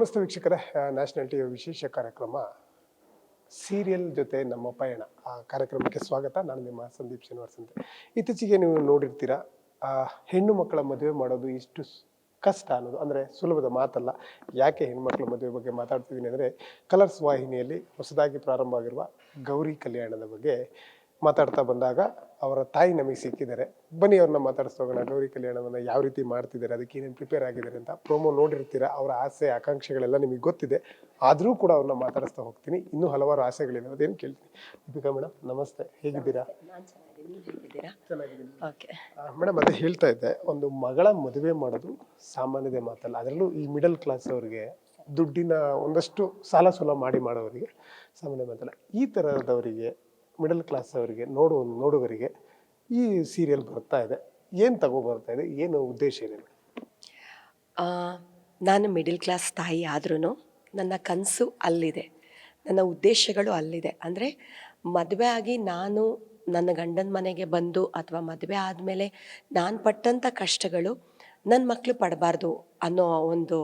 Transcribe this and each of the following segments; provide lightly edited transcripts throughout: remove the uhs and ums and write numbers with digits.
ನಮಸ್ತೆ ವೀಕ್ಷಕರೇ, national TV ವಿಶೇಷ ಕಾರ್ಯಕ್ರಮ ಸೀರಿಯಲ್ ಜೊತೆ ನಮ್ಮ ಪಯಣ ಆ ಕಾರ್ಯಕ್ರಮಕ್ಕೆ ಸ್ವಾಗತ. ನಾನು ನಿಮ್ಮ ಸಂದೀಪ್ ಶ್ರೀನಿವಾಸ್ ಅಂತ. ಇತ್ತೀಚೆಗೆ ನೀವು ನೋಡಿರ್ತೀರಾ, ಹೆಣ್ಣು ಮಕ್ಕಳ ಮದುವೆ ಮಾಡೋದು ಇಷ್ಟು ಕಷ್ಟ ಅನ್ನೋದು ಅಂದರೆ ಸುಲಭದ ಮಾತಲ್ಲ. ಯಾಕೆ ಹೆಣ್ಮಕ್ಳ ಮದುವೆ ಬಗ್ಗೆ ಮಾತಾಡ್ತಿದ್ದೀನಿ ಅಂದರೆ, ಕಲರ್ಸ್ ವಾಹಿನಿಯಲ್ಲಿ ಹೊಸದಾಗಿ ಪ್ರಾರಂಭ ಆಗಿರುವ ಗೌರಿ ಕಲ್ಯಾಣದ ಬಗ್ಗೆ ಮಾತಾಡ್ತಾ ಬಂದಾಗ ಅವರ ತಾಯಿ ನಮಗೆ ಸಿಕ್ಕಿದ್ದಾರೆ. ಬನ್ನಿ ಅವ್ರನ್ನ ಮಾತಾಡಿಸೋಗೋಣ. ಗೌರಿ ಕಲ್ಯಾಣವನ್ನು ಯಾವ ರೀತಿ ಮಾಡ್ತಿದ್ದಾರೆ, ಅದಕ್ಕೆ ಏನೇನು ಪ್ರಿಪೇರ್ ಆಗಿದ್ದಾರೆ ಅಂತ ಪ್ರೋಮೋ ನೋಡಿರ್ತೀರಾ. ಅವರ ಆಸೆ ಆಕಾಂಕ್ಷೆಗಳೆಲ್ಲ ನಿಮಗೆ ಗೊತ್ತಿದೆ, ಆದರೂ ಕೂಡ ಅವ್ರನ್ನ ಮಾತಾಡಿಸ್ತಾ ಹೋಗ್ತೀನಿ. ಇನ್ನೂ ಹಲವಾರು ಆಸೆಗಳಿದೆ, ಅದೇನು ಕೇಳ್ತೀನಿ. ದೀಪಿಕಾ ಮೇಡಮ್ ನಮಸ್ತೆ, ಹೇಗಿದ್ದೀರಾ? ಮೇಡಮ್, ಅದೇ ಹೇಳ್ತಾ ಇದ್ದೆ, ಒಂದು ಮಗಳ ಮದುವೆ ಮಾಡೋದು ಸಾಮಾನ್ಯದೇ ಮಾತಲ್ಲ. ಅದರಲ್ಲೂ ಈ ಮಿಡಲ್ ಕ್ಲಾಸ್ ಅವರಿಗೆ, ದುಡ್ಡಿನ ಒಂದಷ್ಟು ಸಾಲ ಸೂಲ ಮಾಡಿ ಮಾಡೋರಿಗೆ ಸಾಮಾನ್ಯ ಮಾತಲ್ಲ. ಈ ಥರದವರಿಗೆ, ಮಿಡಲ್ ಕ್ಲಾಸ್ ಅವರಿಗೆ, ನೋಡುಗರಿಗೆ ಈ ಸೀರಿಯಲ್ ಬರ್ತಾ ಇದೆ, ಏನು ತಗೋಬರ್ತಾ ಇದೆ, ಏನು ಉದ್ದೇಶ ಇದೆ? ನಾನು ಮಿಡಲ್ ಕ್ಲಾಸ್ ತಾಯಿ ಆದ್ರೂ ನನ್ನ ಕನಸು ಅಲ್ಲಿದೆ, ನನ್ನ ಉದ್ದೇಶಗಳು ಅಲ್ಲಿದೆ. ಅಂದರೆ ಮದುವೆ ಆಗಿ ನಾನು ನನ್ನ ಗಂಡನ ಮನೆಗೆ ಬಂದು ಅಥವಾ ಮದುವೆ ಆದಮೇಲೆ ನಾನು ಪಟ್ಟಂಥ ಕಷ್ಟಗಳು ನನ್ನ ಮಕ್ಕಳು ಪಡಬಾರ್ದು ಅನ್ನೋ ಒಂದು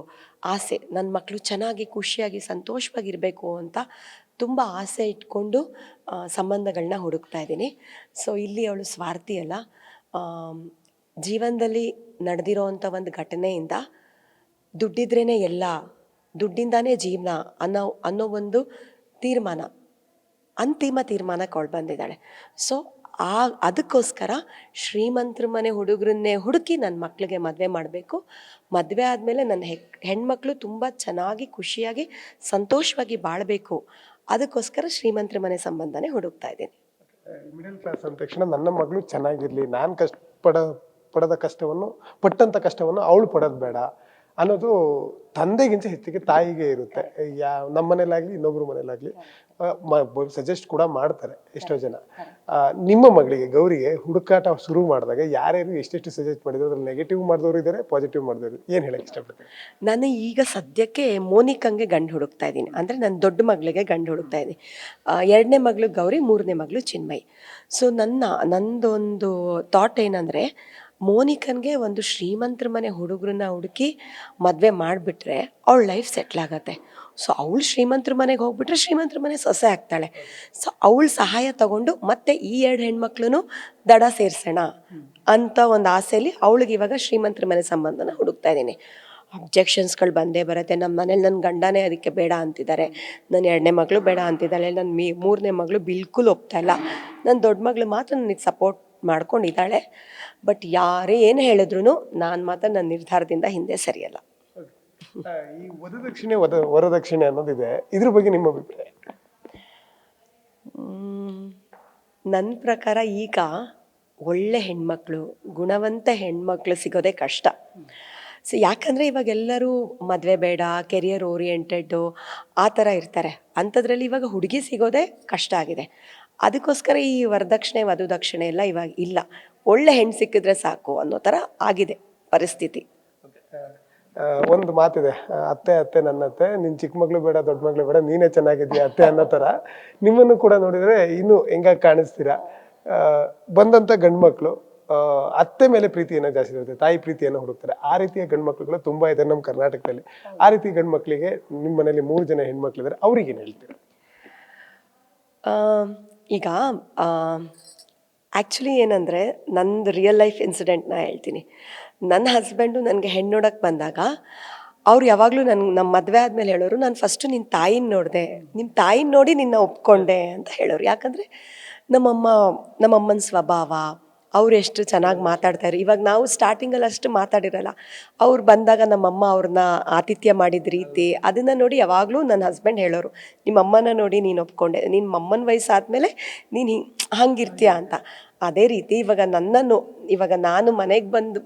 ಆಸೆ. ನನ್ನ ಮಕ್ಕಳು ಚೆನ್ನಾಗಿ ಖುಷಿಯಾಗಿ ಸಂತೋಷವಾಗಿರಬೇಕು ಅಂತ ತುಂಬ ಆಸೆ ಇಟ್ಕೊಂಡು ಸಂಬಂಧಗಳನ್ನ ಹುಡುಕ್ತಾ ಇದ್ದೀನಿ. ಸೊ ಇಲ್ಲಿ ಅವಳು ಸ್ವಾರ್ಥಿ ಅಲ್ಲ, ಜೀವನದಲ್ಲಿ ನಡೆದಿರೋವಂಥ ಒಂದು ಘಟನೆಯಿಂದ ದುಡ್ಡಿದ್ರೇ ಎಲ್ಲ, ದುಡ್ಡಿಂದಾನೇ ಜೀವನ ಅನ್ನೋ ಒಂದು ತೀರ್ಮಾನ, ಅಂತಿಮ ತೀರ್ಮಾನಕ್ಕೆ ಅವಳು ಬಂದಿದ್ದಾಳೆ. ಸೊ ಅದಕ್ಕೋಸ್ಕರ ಶ್ರೀಮಂತರ ಮನೆ ಹುಡುಗರನ್ನೇ ಹುಡುಕಿ ನನ್ನ ಮಕ್ಕಳಿಗೆ ಮದುವೆ ಮಾಡಬೇಕು. ಮದುವೆ ಆದಮೇಲೆ ನನ್ನ ಹೆಣ್ಮಕ್ಳು ತುಂಬ ಚೆನ್ನಾಗಿ ಖುಷಿಯಾಗಿ ಸಂತೋಷವಾಗಿ ಬಾಳಬೇಕು. ಅದಕ್ಕೋಸ್ಕರ ಶ್ರೀಮಂತರ ಮನೆ ಸಂಬಂಧನೇ ಹುಡುಕ್ತಾ ಇದ್ದೀನಿ. ಮಿಡಲ್ ಕ್ಲಾಸ್ ಅಂದ ತಕ್ಷಣ ನನ್ನ ಮಗಳು ಚೆನ್ನಾಗಿರಲಿ, ನಾನು ಪಟ್ಟಂಥ ಕಷ್ಟವನ್ನು ಅವಳು ಪಡೋದು ಬೇಡ ಅನ್ನೋದು ತಂದೆಗಿಂತ ಹೆಚ್ಚಿಗೆ ತಾಯಿಗೆ ಇರುತ್ತೆ. ನಮ್ಮ ಮನೇಲಾಗಲಿ ಇನ್ನೊಬ್ರು ಮನೇಲಾಗಲಿ ಸಜೆಸ್ಟ್ ಕೂಡ ಮಾಡ್ತಾರೆ ಎಷ್ಟೋ ಜನ. ನಿಮ್ಮ ಮಗಳಿಗೆ ಗೌರಿಗೆ ಹುಡುಕಾಟ ಶುರು ಮಾಡಿದಾಗ ಯಾರ್ಯಾರು ಎಷ್ಟೆಷ್ಟು ಸಜೆಸ್ಟ್ ಮಾಡಿದ್ರು, ಅದ್ರಲ್ಲಿ ನೆಗೆಟಿವ್ ಮಾಡಿದವರು ಇದ್ದಾರೆ, ಪಾಸಿಟಿವ್ ಮಾಡಿದವರು, ಏನು ಹೇಳಕ್ಕೆ ಇಷ್ಟಪಡ್ತೀನಿ? ನಾನು ಈಗ ಸದ್ಯಕ್ಕೆ ಮೋನಿಕಂಗೆ ಗಂಡು ಹುಡುಕ್ತಾ ಇದ್ದೀನಿ. ಅಂದರೆ ನನ್ನ ದೊಡ್ಡ ಮಗಳಿಗೆ ಗಂಡು ಹುಡುಕ್ತಾ ಇದ್ದೀನಿ. ಎರಡನೇ ಮಗಳು ಗೌರಿ, ಮೂರನೇ ಮಗಳು ಚಿನ್ಮಯಿ. ಸೊ ನಂದೊಂದು ಥಾಟ್ ಏನಂದರೆ, ಮೋನಿಕನ್ಗೆ ಒಂದು ಶ್ರೀಮಂತರ ಮನೆ ಹುಡುಗರನ್ನ ಹುಡುಕಿ ಮದುವೆ ಮಾಡಿಬಿಟ್ರೆ ಅವಳ ಲೈಫ್ ಸೆಟ್ಲ್ ಆಗತ್ತೆ. ಸೊ ಅವಳು ಶ್ರೀಮಂತರ ಮನೆಗೆ ಹೋಗ್ಬಿಟ್ರೆ ಶ್ರೀಮಂತರ ಮನೆ ಸೊಸೆ ಆಗ್ತಾಳೆ. ಸೊ ಅವಳ ಸಹಾಯ ತಗೊಂಡು ಮತ್ತೆ ಈ ಎರಡು ಹೆಣ್ಮಕ್ಳು ದಡ ಸೇರಿಸೋಣ ಅಂತ ಒಂದು ಆಸೆಯಲ್ಲಿ ಅವಳಿಗೆ ಇವಾಗ ಶ್ರೀಮಂತರ ಮನೆ ಸಂಬಂಧನ ಹುಡುಕ್ತಾ ಇದ್ದೀನಿ. ಅಬ್ಜೆಕ್ಷನ್ಸ್ಗಳು ಬಂದೇ ಬರುತ್ತೆ. ನಮ್ಮ ಮನೇಲಿ ನನ್ನ ಗಂಡನೇ ಅದಕ್ಕೆ ಬೇಡ ಅಂತಿದ್ದಾರೆ, ನನ್ನ ಎರಡನೇ ಮಗಳು ಬೇಡ ಅಂತಿದ್ದಾಳೆ, ನನ್ನ ಮೂರನೇ ಮಗಳು ಬಿಲ್ಕುಲ್ ಒಪ್ತಾ ಇಲ್ಲ, ನನ್ನ ದೊಡ್ಡ ಮಗಳು ಮಾತ್ರ ನನಗೆ ಸಪೋರ್ಟ್ ಮಾಡ್ಕೊಂಡಿದ್ದಾಳೆ. ಬಟ್ ಯಾರೇ ಏನು ಹೇಳಿದ್ರು ನಾನು ಮಾತ್ರ ನನ್ನ ನಿರ್ಧಾರದಿಂದ ಹಿಂದೆ ಸರಿಯಲ್ಲ. ಈ ವರದಕ್ಷಿಣೆ ಅನ್ನೋದಿದೆ, ಇದ್ರ ಬಗ್ಗೆ ನಿಮ್ಮ ಅಭಿಪ್ರಾಯ? ನನ್ನ ಪ್ರಕಾರ ಈಗ ಒಳ್ಳೆ ಹೆಣ್ಮಕ್ಳು, ಗುಣವಂತ ಹೆಣ್ಮಕ್ಳು ಸಿಗೋದೇ ಕಷ್ಟ. ಸೊ ಯಾಕಂದರೆ ಇವಾಗ ಎಲ್ಲರೂ ಮದುವೆ ಬೇಡ, ಕೆರಿಯರ್ ಓರಿಯೆಂಟೆಡ್ಡು ಆ ಥರ ಇರ್ತಾರೆ. ಅಂಥದ್ರಲ್ಲಿ ಇವಾಗ ಹುಡುಗಿ ಸಿಗೋದೇ ಕಷ್ಟ ಆಗಿದೆ. ಅದಕ್ಕೋಸ್ಕರ ಈ ವರದಕ್ಷಿಣೆ ವಧುದಕ್ಷಿಣೆ ಎಲ್ಲ ಇವಾಗ ಇಲ್ಲ, ಒಳ್ಳೆ ಹೆಣ್ಣು ಸಿಕ್ಕಿದ್ರೆ ಸಾಕು ಅನ್ನೋ ಥರ ಆಗಿದೆ ಪರಿಸ್ಥಿತಿ. ಒಂದು ಮಾತಿದೆ, ಅತ್ತೆ ಅತ್ತೆ ನನ್ನತ್ತೆ, ನಿನ್ನ ಚಿಕ್ಕ ಮಗಳು ಬೇಡ ದೊಡ್ಡ ಮಗಳು ಬೇಡ, ನೀನೇ ಚೆನ್ನಾಗಿದ್ದೀಯ ಅತ್ತೆ ಅನ್ನೋ ಥರ. ನಿಮ್ಮನ್ನು ಕೂಡ ನೋಡಿದರೆ ಇನ್ನೂ ಹೆಂಗಾಗಿ ಕಾಣಿಸ್ತೀರಾ. ಬಂದಂಥ ಗಂಡು ಮಕ್ಕಳು ಅತ್ತೆ ಮೇಲೆ ಪ್ರೀತಿಯನ್ನು ಜಾಸ್ತಿ ಇರುತ್ತೆ, ತಾಯಿ ಪ್ರೀತಿಯನ್ನು ಹುಡುಕ್ತಾರೆ. ಆ ರೀತಿಯ ಗಂಡು ಮಕ್ಕಳುಗಳು ತುಂಬ ಇದೆ ನಮ್ಮ ಕರ್ನಾಟಕದಲ್ಲಿ. ಆ ರೀತಿ ಗಂಡು ಮಕ್ಕಳಿಗೆ ನಿಮ್ಮ ಮನೇಲಿ 3 ಜನ ಹೆಣ್ಮಕ್ಳಿದ್ದಾರೆ, ಅವ್ರಿಗೇನು ಹೇಳ್ತೀರಾ? ಈಗ ಆ್ಯಕ್ಚುಲಿ ಏನಂದರೆ, ನಂದು ರಿಯಲ್ ಲೈಫ್ ಇನ್ಸಿಡೆಂಟ್ನ ಹೇಳ್ತೀನಿ. ನನ್ನ ಹಸ್ಬೆಂಡು ನನಗೆ ಹೆಣ್ಣು ನೋಡೋಕ್ಕೆ ಬಂದಾಗ ಅವ್ರು ಯಾವಾಗಲೂ ನಮ್ಮ ಮದುವೆ ಆದಮೇಲೆ ಹೇಳೋರು, ನಾನು ಫಸ್ಟು ನಿನ್ನ ತಾಯಿನ ನೋಡಿದೆ, ನಿಮ್ಮ ತಾಯಿನ ನೋಡಿ ನಿನ್ನ ಒಪ್ಕೊಂಡೆ ಅಂತ ಹೇಳೋರು. ಯಾಕಂದರೆ ನಮ್ಮಮ್ಮನ ಸ್ವಭಾವ, ಅವ್ರು ಎಷ್ಟು ಚೆನ್ನಾಗಿ ಮಾತಾಡ್ತಾಯಿದ್ರು. ಇವಾಗ ನಾವು ಸ್ಟಾರ್ಟಿಂಗಲ್ಲಿ ಅಷ್ಟು ಮಾತಾಡಿರಲ್ಲ. ಅವ್ರು ಬಂದಾಗ ನಮ್ಮಮ್ಮ ಅವ್ರನ್ನ ಆತಿಥ್ಯ ಮಾಡಿದ ರೀತಿ ಅದನ್ನು ನೋಡಿ ಯಾವಾಗಲೂ ನನ್ನ ಹಸ್ಬೆಂಡ್ ಹೇಳೋರು, ನಿಮ್ಮಮ್ಮನ ನೋಡಿ ನೀನು ಒಪ್ಕೊಂಡೆ, ನಿನ್ನ ಅಮ್ಮನ ವಯಸ್ಸಾದಮೇಲೆ ನೀನು ಹಂಗಿರ್ತೀಯ ಅಂತ. ಅದೇ ರೀತಿ ಇವಾಗ ನಾನು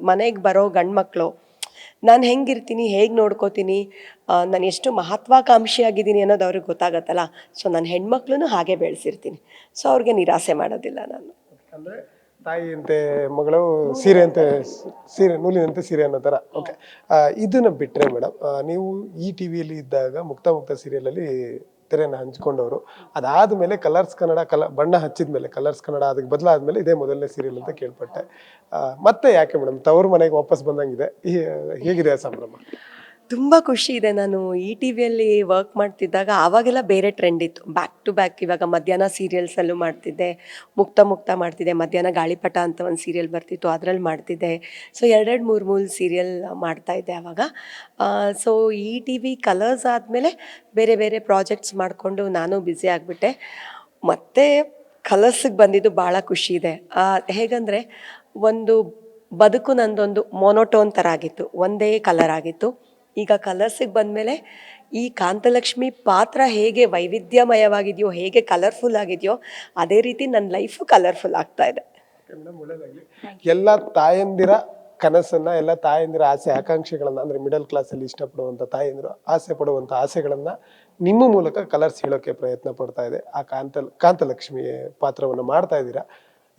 ಮನೆಗೆ ಬರೋ ಗಂಡು ಮಕ್ಕಳು ನಾನು ಹೆಂಗಿರ್ತೀನಿ, ಹೇಗೆ ನೋಡ್ಕೋತೀನಿ, ನಾನು ಎಷ್ಟು ಮಹತ್ವಾಕಾಂಕ್ಷಿಯಾಗಿದ್ದೀನಿ ಅನ್ನೋದು ಅವ್ರಿಗೆ ಗೊತ್ತಾಗತ್ತಲ್ಲ. ಸೊ ನನ್ನ ಹೆಣ್ಮಕ್ಳು ಹಾಗೆ ಬೆಳೆಸಿರ್ತೀನಿ. ಸೊ ಅವ್ರಿಗೆ ನಿರಾಸೆ ಮಾಡೋದಿಲ್ಲ ನಾನು. ಅಂದರೆ ತಾಯಿಯಂತೆ ಮಗಳು, ನೂಲಿನಂತೆ ಸೀರೆ ಅನ್ನೋ ಥರ. ಓಕೆ, ಇದನ್ನು ಬಿಟ್ಟರೆ ಮೇಡಮ್, ನೀವು ಈ ಟಿ ವಿಯಲ್ಲಿ ಇದ್ದಾಗ ಮುಕ್ತ ಸೀರಿಯಲಲ್ಲಿ ತೆರೆಯನ್ನು ಹಂಚ್ಕೊಂಡವರು. ಅದಾದಮೇಲೆ ಕಲರ್ಸ್ ಕನ್ನಡ ಬಣ್ಣ ಹಚ್ಚಿದ ಮೇಲೆ ಕಲರ್ಸ್ ಕನ್ನಡ ಅದಕ್ಕೆ ಬದಲಾದ್ಮೇಲೆ ಇದೇ ಮೊದಲನೇ ಸೀರಿಯಲ್ ಅಂತ ಕೇಳ್ಪಟ್ಟೆ. ಮತ್ತೆ ಯಾಕೆ ಮೇಡಮ್ ತವರು ಮನೆಗೆ ವಾಪಸ್ ಬಂದಂಗಿದೆ, ಹೇಗಿದೆ ಆ ಸಂಭ್ರಮ? ತುಂಬ ಖುಷಿ ಇದೆ. ನಾನು ಈ ಟಿ ವಿಯಲ್ಲಿ ವರ್ಕ್ ಮಾಡ್ತಿದ್ದಾಗ ಆವಾಗೆಲ್ಲ ಬೇರೆ ಟ್ರೆಂಡ್ ಇತ್ತು. ಬ್ಯಾಕ್ ಟು ಬ್ಯಾಕ್ ಇವಾಗ ಮಧ್ಯಾಹ್ನ ಸೀರಿಯಲ್ಸಲ್ಲೂ ಮಾಡ್ತಿದ್ದೆ, ಮುಕ್ತ ಮುಕ್ತ ಮಾಡ್ತಿದ್ದೆ, ಮಧ್ಯಾಹ್ನ ಗಾಳಿಪಟ ಅಂತ ಒಂದು ಸೀರಿಯಲ್ ಬರ್ತಿತ್ತು ಅದ್ರಲ್ಲಿ ಮಾಡ್ತಿದ್ದೆ. ಸೊ ಎರಡೆರಡು ಮೂರು ಮೂರು ಸೀರಿಯಲ್ ಮಾಡ್ತಾಯಿದ್ದೆ ಆವಾಗ. ಸೊ ಈ ಟಿ ವಿ ಕಲರ್ಸ್ ಆದಮೇಲೆ ಬೇರೆ ಬೇರೆ ಪ್ರಾಜೆಕ್ಟ್ಸ್ ಮಾಡಿಕೊಂಡು ನಾನು ಬ್ಯುಸಿ ಆಗಿಬಿಟ್ಟೆ. ಮತ್ತು ಕಲರ್ಸಿಗೆ ಬಂದಿದ್ದು ಭಾಳ ಖುಷಿ ಇದೆ. ಹೇಗಂದರೆ ಒಂದು ಬದುಕು ನಂದೊಂದು ಮೊನೋಟೋನ್ ಥರ ಆಗಿತ್ತು, ಒಂದೇ ಕಲರ್ ಆಗಿತ್ತು. ಈಗ ಕಲರ್ಸಿಗೆ ಬಂದಮೇಲೆ ಈ ಕಾಂತಲಕ್ಷ್ಮಿ ಪಾತ್ರ ಹೇಗೆ ವೈವಿಧ್ಯಮಯವಾಗಿದೆಯೋ, ಹೇಗೆ ಕಲರ್ಫುಲ್ ಆಗಿದೆಯೋ, ಅದೇ ರೀತಿ ನನ್ನ ಲೈಫು ಕಲರ್ಫುಲ್ ಆಗ್ತಾ ಇದೆ. ಎಲ್ಲ ತಾಯಂದಿರ ಕನಸನ್ನ, ಎಲ್ಲ ತಾಯಂದಿರ ಆಸೆ ಆಕಾಂಕ್ಷೆಗಳನ್ನ, ಅಂದ್ರೆ ಮಿಡಲ್ ಕ್ಲಾಸ್ ಅಲ್ಲಿ ಇಷ್ಟಪಡುವಂತ ತಾಯಂದಿರು ಆಸೆ ಪಡುವಂತ ಆಸೆಗಳನ್ನ ನಿಮ್ಮ ಮೂಲಕ ಕಲರ್ಸ್ ಹೇಳೋಕೆ ಪ್ರಯತ್ನ ಪಡ್ತಾ ಇದೆ. ಆ ಕಾಂತಲಕ್ಷ್ಮಿ ಪಾತ್ರವನ್ನು ಮಾಡ್ತಾ ಇದ್ದೀರಾ.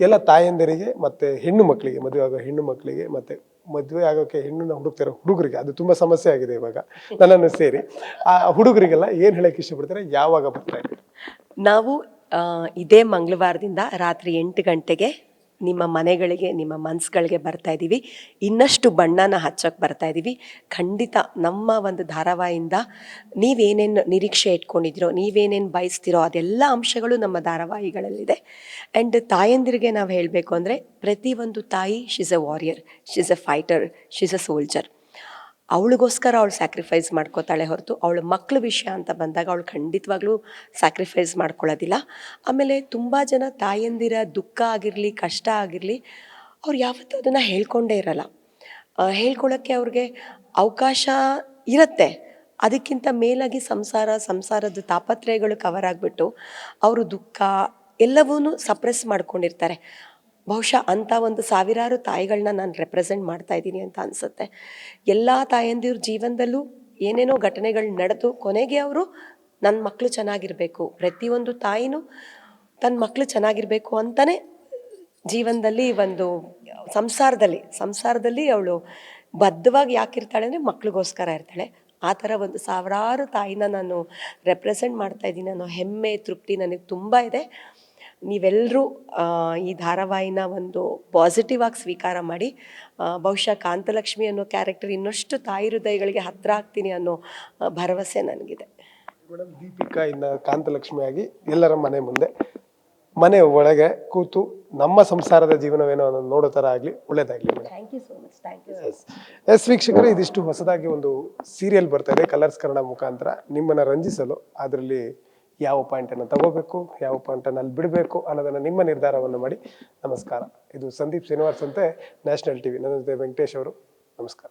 ಎಲ್ಲ ತಾಯಂದಿರಿಗೆ ಮತ್ತೆ ಹೆಣ್ಣು ಮಕ್ಕಳಿಗೆ, ಮದುವೆ ಆಗೋ ಹೆಣ್ಣು ಮಕ್ಕಳಿಗೆ ಮತ್ತೆ ಮದುವೆ ಆಗೋಕೆ ಹೆಣ್ಣನ್ನ ಹುಡುಕ್ತಿರೋ ಹುಡುಗರಿಗೆ, ಅದು ತುಂಬಾ ಸಮಸ್ಯೆ ಆಗಿದೆ ಇವಾಗ, ನನ್ನನ್ನು ಸೇರಿ. ಆ ಹುಡುಗರಿಗೆಲ್ಲ ಏನ್ ಹೇಳಕ್ ಇಷ್ಟಪಡ್ತಾರೆ, ಯಾವಾಗ ಬರ್ತಾ ಇದ್ದೀರಿ? ನಾವು ಇದೇ ಮಂಗಳವಾರದಿಂದ ರಾತ್ರಿ 8 ಗಂಟೆಗೆ ನಿಮ್ಮ ಮನೆಗಳಿಗೆ, ನಿಮ್ಮ ಮನಸ್ಸುಗಳಿಗೆ ಬರ್ತಾ ಇದ್ದೀವಿ. ಇನ್ನಷ್ಟು ಬಣ್ಣನ ಹಚ್ಚೋಕ್ಕೆ ಬರ್ತಾ ಇದ್ದೀವಿ. ಖಂಡಿತ ನಮ್ಮ ಒಂದು ಧಾರಾವಾಹಿಯಿಂದ ನೀವೇನೇನು ನಿರೀಕ್ಷೆ ಇಟ್ಕೊಂಡಿದ್ದೀರೋ, ನೀವೇನೇನು ಬಯಸ್ತಿರೋ ಅದೆಲ್ಲ ಅಂಶಗಳು ನಮ್ಮ ಧಾರಾವಾಹಿಗಳಲ್ಲಿದೆ. ಆ್ಯಂಡ್ ತಾಯಂದಿರಿಗೆ ನಾವು ಹೇಳಬೇಕು ಅಂದರೆ, ಪ್ರತಿಯೊಂದು ತಾಯಿ she's a warrior, she's a fighter, she's a soldier. ಅವಳಿಗೋಸ್ಕರ ಅವಳು ಸ್ಯಾಕ್ರಿಫೈಸ್ ಮಾಡ್ಕೋತಾಳೆ ಹೊರತು ಅವಳ ಮಕ್ಕಳ ವಿಷಯ ಅಂತ ಬಂದಾಗ ಅವಳು ಖಂಡಿತವಾಗ್ಲೂ ಸ್ಯಾಕ್ರಿಫೈಸ್ ಮಾಡ್ಕೊಳ್ಳೋದಿಲ್ಲ. ಆಮೇಲೆ ತುಂಬ ಜನ ತಾಯಂದಿರ ದುಃಖ ಆಗಿರಲಿ, ಕಷ್ಟ ಆಗಿರಲಿ, ಅವ್ರು ಯಾವತ್ತೂ ಅದನ್ನು ಹೇಳ್ಕೊಂಡೇ ಇರಲ್ಲ. ಹೇಳ್ಕೊಳ್ಳೋಕ್ಕೆ ಅವ್ರಿಗೆ ಅವಕಾಶ ಇರುತ್ತೆ. ಅದಕ್ಕಿಂತ ಮೇಲಾಗಿ ಸಂಸಾರದ ತಾಪತ್ರಯಗಳು ಕವರ್ ಆಗಿಬಿಟ್ಟು ಅವರು ದುಃಖ ಎಲ್ಲವೂ ಸಪ್ರೆಸ್ ಮಾಡ್ಕೊಂಡಿರ್ತಾರೆ. ಬಹುಶಃ ಅಂಥ ಒಂದು ಸಾವಿರಾರು ತಾಯಿಗಳನ್ನ ನಾನು ರೆಪ್ರೆಸೆಂಟ್ ಮಾಡ್ತಾ ಇದ್ದೀನಿ ಅಂತ ಅನಿಸುತ್ತೆ. ಎಲ್ಲ ತಾಯಂದಿರ ಜೀವನದಲ್ಲೂ ಏನೇನೋ ಘಟನೆಗಳು ನಡೆದು ಕೊನೆಗೆ ಅವರು ನನ್ನ ಮಕ್ಕಳು ಚೆನ್ನಾಗಿರಬೇಕು, ಪ್ರತಿಯೊಂದು ತಾಯಿನೂ ತನ್ನ ಮಕ್ಕಳು ಚೆನ್ನಾಗಿರಬೇಕು ಅಂತಲೇ ಜೀವನದಲ್ಲಿ ಒಂದು ಸಂಸಾರದಲ್ಲಿ ಅವಳು ಬದ್ಧವಾಗಿ ಯಾಕಿರ್ತಾಳೆ ಅಂದರೆ ಮಕ್ಳಿಗೋಸ್ಕರ ಇರ್ತಾಳೆ. ಆ ಥರ ಒಂದು ಸಾವಿರಾರು ತಾಯಿನ ನಾನು ರೆಪ್ರೆಸೆಂಟ್ ಮಾಡ್ತಾ ಇದ್ದೀನಿ ಅನ್ನೋ ಹೆಮ್ಮೆ, ತೃಪ್ತಿ ನನಗೆ ತುಂಬ ಇದೆ. ನೀವೆಲ್ಲರೂ ಈ ಧಾರಾವಾಹಿನ ಒಂದು ಪಾಸಿಟಿವ್ ಆಗಿ ಸ್ವೀಕಾರ ಮಾಡಿ. ಬಹುಶಃ ಕಾಂತಲಕ್ಷ್ಮಿ ಅನ್ನೋ ಕ್ಯಾರೆಕ್ಟರ್ ಇನ್ನಷ್ಟು ತಾಯಿ ಹೃದಯಗಳಿಗೆ ಹತ್ತಿರ ಆಗ್ತೀನಿ ಅನ್ನೋ ಭರವಸೆ ನನಗಿದೆ. ಮೇಡಮ್, ದೀಪಿಕಾ ಇನ್ನು ಕಾಂತಲಕ್ಷ್ಮಿ ಆಗಿ ಎಲ್ಲರ ಮನೆ ಒಳಗೆ ಕೂತು ನಮ್ಮ ಸಂಸಾರದ ಜೀವನವೇನೋ ಅನ್ನೋದು ನೋಡೋ ಥರ ಆಗಲಿ, ಒಳ್ಳೇದಾಗಲಿ madam. Thank you so much. Thank you. Yes ವೀಕ್ಷಕರೇ, ಇದಿಷ್ಟು ಹೊಸದಾಗಿ ಒಂದು ಸೀರಿಯಲ್ ಬರ್ತಾ ಇದೆ ಕಲರ್ಸ್ ಕನ್ನಡ ಮುಖಾಂತರ. ನಿಮ್ಮನ್ನು ರಂಜಿಸಲು ಅದರಲ್ಲಿ ಯಾವ ಪಾಯಿಂಟನ್ನು ತಗೋಬೇಕು, ಯಾವ ಪಾಯಿಂಟನ್ನು ಅಲ್ಲಿ ಬಿಡಬೇಕು ಅನ್ನೋದನ್ನು ನಿಮ್ಮ ನಿರ್ಧಾರವನ್ನು ಮಾಡಿ. ನಮಸ್ಕಾರ. ಇದು ಸಂದೀಪ್ ಶ್ರೀನಿವಾಸ್ ಅಂತೆ, ನ್ಯಾಷನಲ್ ಟಿವಿ. ನನ್ನ ಜೊತೆ ವೆಂಕಟೇಶ್ ಅವರು. ನಮಸ್ಕಾರ.